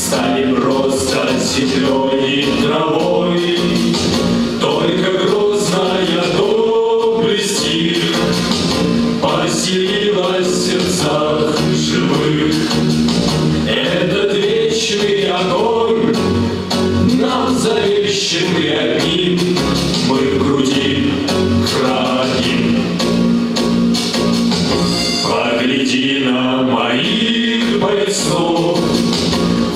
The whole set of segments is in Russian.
стали просто землей и травой. Только грозная доблесть их поселилась в сердцах живых. Этот вечный огонь нам завещен и одним мы в груди храним. Погляди на моих бойцов,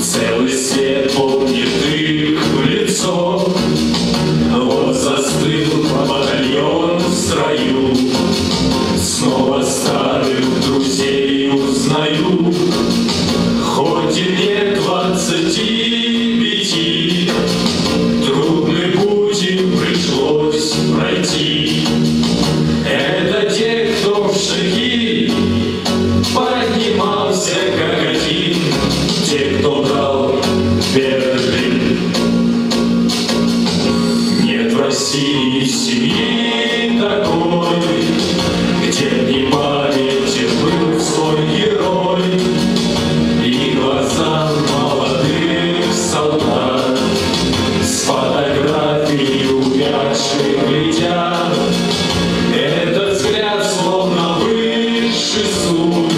целый свет помнит их в лицо. Вот застыл батальон в строю, снова старых друзей узнаю. Хоть и мне 25, трудный путь им пришлось пройти. Это те, кто в шаги поднимался как один, те, кто брал Берлин. Нет в России семьи такой, где не памяти был свой герой. И глаза молодых солдат с фотографией увядших глядят. Этот взгляд словно высший суд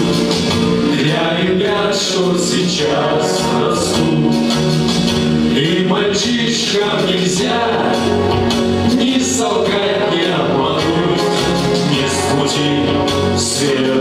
для ребят, что сейчас растут. И мальчишкам нельзя ни солгать, ни обмануть, ни с пути свернуть.